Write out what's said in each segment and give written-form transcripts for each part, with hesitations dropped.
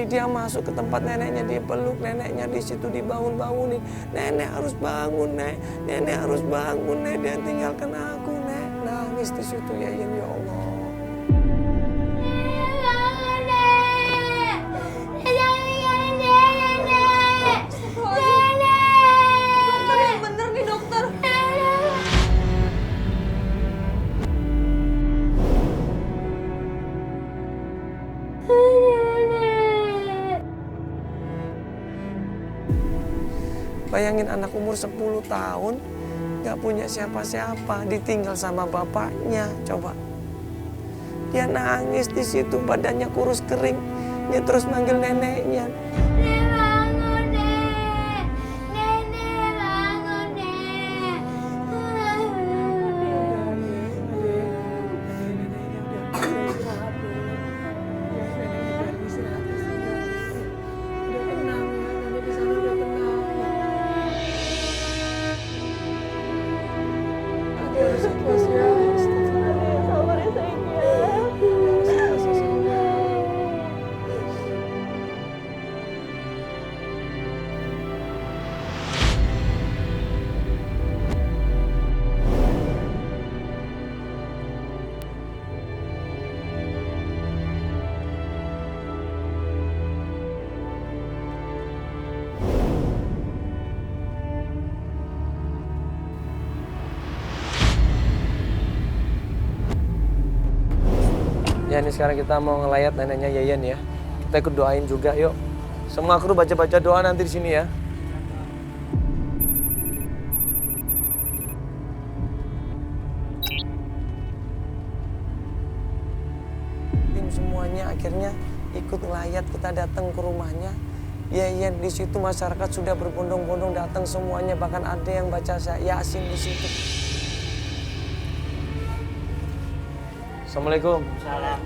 Tapi dia masuk ke tempat neneknya, dia peluk neneknya, di situ dibangun-bangunin. Nenek harus bangun, Nek. Nenek harus bangun, Nek. Dia tinggalkan aku, Nek. Nangis di situ Yayan, ya Allah. Bayangin anak umur 10 tahun, gak punya siapa-siapa, ditinggal sama bapaknya, coba. Dia nangis di situ, badannya kurus kering. Dia terus manggil neneknya. Nek bangun, Nek. Nenek bangun, Nek. Ya, ini sekarang kita mau ngelayat neneknya Yayan ya. Kita ikut doain juga, yuk. Semua kru baca-baca doa nanti di sini ya. Tim semuanya akhirnya ikut ngelayat, kita datang ke rumahnya. Yayan di situ masyarakat sudah berbondong-bondong datang semuanya, bahkan ada yang baca Yasin di situ. Assalamualaikum. Salam.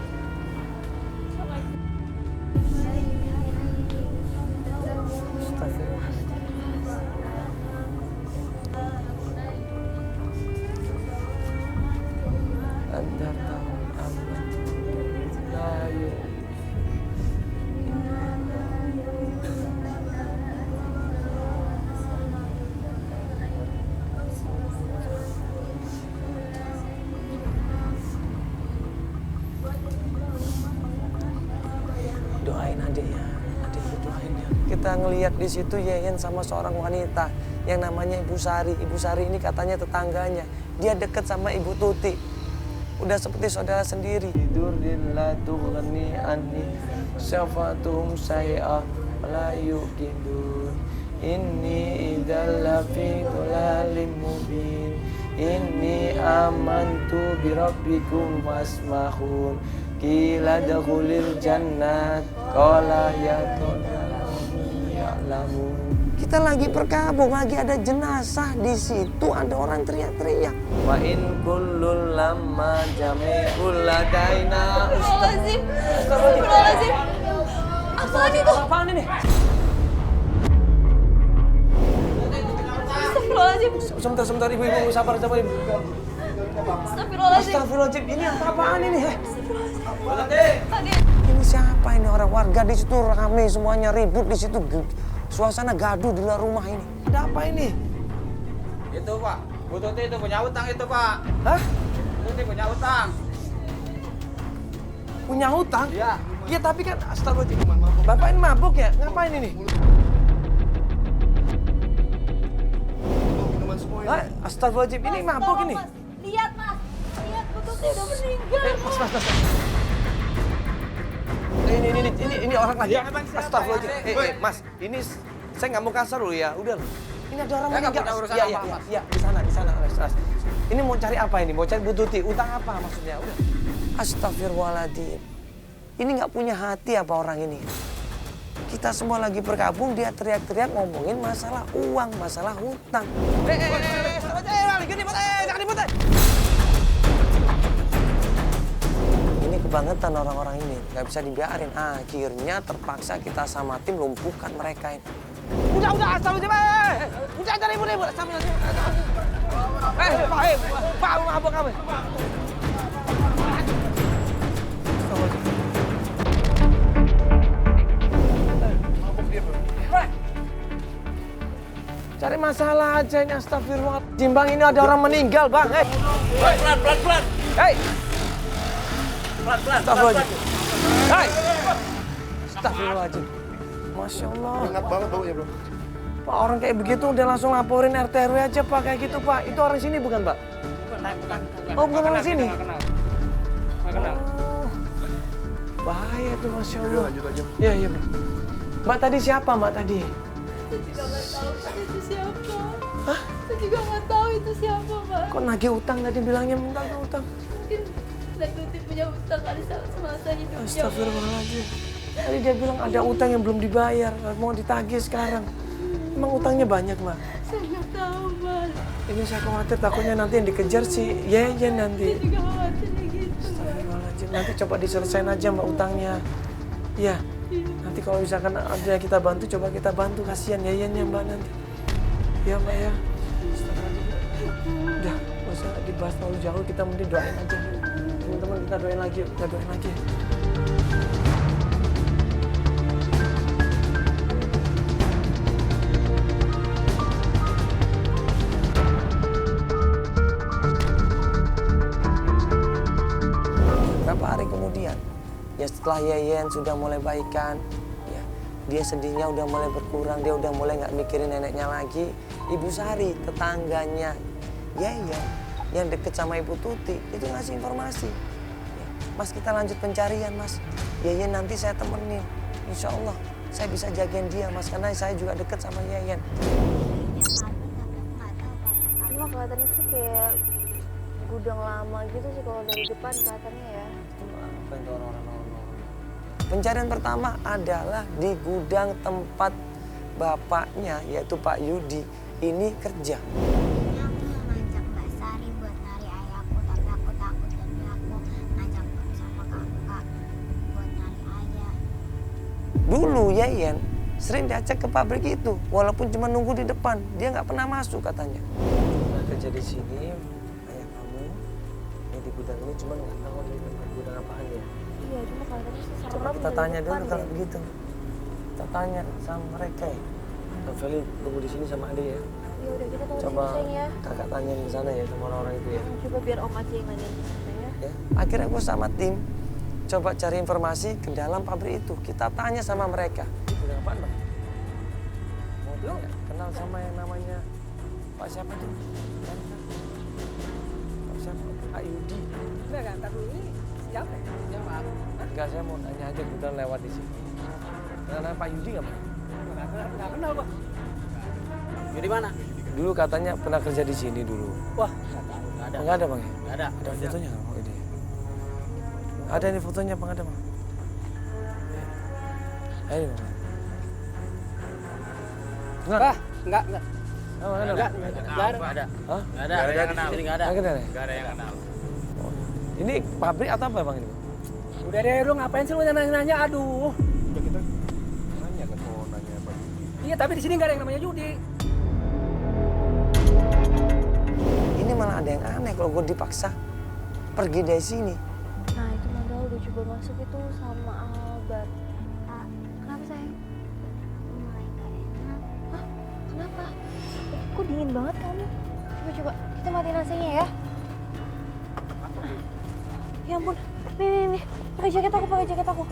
Doain adik ya, adik doain ya. Kita ngelihat di situ Yayan sama seorang wanita yang namanya Ibu Sari. Ibu Sari ini katanya tetangganya. Dia deket sama Ibu Tuti. Udah seperti saudara sendiri. Tidurin la tughni anni syafatuhum say'a la yuqidun. Inni idzal lafi dhalalim mubin. Inni amantu bi rabbikum wasmahun. Qila dakhulil jannat qala ya ya'lamu. Kita lagi berkabung, lagi ada jenazah di situ, ada orang teriak-teriak. Wa in kullul lamma jami'ul ladaina. Astagfirullahaladzim. Astagfirullahaladzim. Apaan itu? Apaan ini? Astagfirullahaladzim. Sebentar ibu sabar ibu. Astagfirullahaladzim. Astagfirullahaladzim, ini apaan ini? Tadi. Ini siapa ini, orang warga di situ rame semuanya, ribut di situ. Suasana gaduh di luar rumah ini. Ada apa ini? Itu Pak, Bu Tuti itu punya utang itu Pak. Hah? Bu Tuti punya utang. Punya hutang? Iya. Iya tapi kan astagfirullahaladzim. Bapak ini mabuk ya? Ngapain ini? Hah? Astagfirullahaladzim, ini mabuk ini. Mas. Lihat Mas. Lihat Bu Tuti udah meninggal. Mas. Ini orang lagi. Ya, memang siapa Astagfirullahaladzim. ya? Mas, ini saya nggak mau kasar loh ya. Udah loh. Ini ada orang Saya nggak meninggal. punya urusan Iya, apa-apa. iya, di sana. Mas. Ini mau cari apa ini? Mau cari Bu Tuti. Utang apa maksudnya? Udah. Astagfirullahaladzim. Ini nggak punya hati apa orang ini? Kita semua lagi bergabung, dia teriak-teriak ngomongin masalah uang, masalah hutang. Jangan ribut. Ini kebangetan orang-orang ini, nggak bisa dibiarin. Akhirnya terpaksa kita sama tim lumpuhkan mereka ini. Udah, astagfirullahaladzim. Udah, jangan ribut. Pak, mabuk kamu. Cari masalah aja ini, astagfirullah. Bang, ini ada orang meninggal, Bang. Hei. Pelan. Hei. Pelan. Astagfirullahaladzim. Hei. Astagfirullahaladzim. Masya Allah. Hangat banget baunya, bro. Pak, orang kayak begitu udah langsung laporin RT RW aja, Pak. Kayak gitu, Pak. Itu orang sini bukan, Pak? Bukan. Oh, bukan orang sini? Nggak kenal. Oh. Bahaya tuh, Masya Allah. Lanjut aja. Iya, Mbak. Mbak tadi siapa, Mbak tadi? Saya juga nggak tahu itu siapa. Hah? Saya juga nggak tahu itu siapa, Pak. Kok nagih utang tadi bilangnya minta utang? Mungkin Mbak Tuti punya utang kali semasa hidupnya. Astagfirullahaladzim. Tadi dia bilang ada utang yang belum dibayar, mau ditagih sekarang. Emang utangnya banyak, Mbak? Saya nggak tahu, Mas. Ini saya khawatir takutnya nanti yang dikejar si Yeyen nanti. Saya juga khawatir gitu, Pak. Astagfirullahaladzim. Nanti coba diselesain aja, Mbak, utangnya. Iya. Nanti kalau misalkan ada yang kita bantu, coba kita bantu. Kasihan Yeyennya, Mbak, nanti. Iya, Mbak, ya. Astagfirullahaladzim. Udah, nggak usah dibahas terlalu jauh. Kita mending doain aja. Teman-teman, kita doain lagi. Kita doain lagi. Berapa hari kemudian, ya setelah Yeyen sudah mulai baikan, ya dia sedihnya udah mulai berkurang, dia udah mulai nggak mikirin neneknya lagi. Ibu Sari, tetangganya Yeyen yang deket sama Ibu Tuti, itu ngasih informasi. Ya, Mas, kita lanjut pencarian, Mas. Yeyen nanti saya temenin, insya Allah saya bisa jagain dia, Mas, karena saya juga deket sama Yeyen. Cuma kelihatannya sih kayak gudang lama gitu sih kalau dari depan kelihatannya ya. Pencarian pertama adalah di gudang tempat bapaknya, yaitu Pak Yudi, ini kerja. Aku ngajak Mbak Sari buat nyari ayahku, tapi aku takut jadi aku ngajak sama kakak buat nyari ayah. Dulu Yeyen sering diajak ke pabrik itu, walaupun cuma nunggu di depan, dia nggak pernah masuk katanya. Kerja di sini, ayah kamu yang di gudang ini cuma nggak tahu di gudang apaan ya. Iya, cuma kelihatannya sih serem. Coba kita dari tanya depan dulu kalau deh. begitu. Kita tanya sama mereka ya. Kak Feli tunggu di sini sama Ade ya. Ya udah kita tunggu Coba di sini sayang ya. kakak tanya di sana ya sama orang-orang itu ya. Coba biar om aja yang nanya di sana ya. Ya. Akhirnya gue sama tim coba cari informasi ke dalam pabrik itu. Kita tanya sama mereka. Gudang apaan, Bang? Mau tanya, kenal sama yang namanya Pak siapa tuh? Pak siapa? Pak Yudi. Enggak kan, ntar dulu ini siapa ya? Siapa? Enggak, saya mau tanya aja kebetulan lewat di sini. Kenal Pak Yudi nggak, Bang? Nggak kenal gua. Di mana? Dulu katanya pernah kerja di sini dulu. Wah, nggak tahu. Nggak ada. Enggak ada, Bang ya? Nggak ada. Ada fotonya nggak? Oh, ini. Ada ini fotonya, Bang, ada, Bang? Ayo, Bang. Enggak. Ah, enggak. Oh, ada, Enggak, Bang? enggak ada. Nggak ada. Hah? Nggak ada. Yang kenal. Di sini nggak ada. Nggak kenal ya? Nggak ada yang kenal. Oh. Ini pabrik atau apa, Bang, ini, Bang? Udah deh, lu ngapain sih lu nanya-nanya? Aduh. Udah kita nanya kan mau nanya apa? Iya, tapi di sini nggak ada yang namanya judi. Ini malah ada yang aneh kalau gue dipaksa pergi dari sini. Nah itu Mandal udah coba masuk itu sama Albert. Kak, Kenapa sayang? mulai nggak enak. Hah? Kenapa? Kok dingin banget kamu? Coba kita matiin AC-nya ya. Ya ampun. Nih. Pakai jaket aku.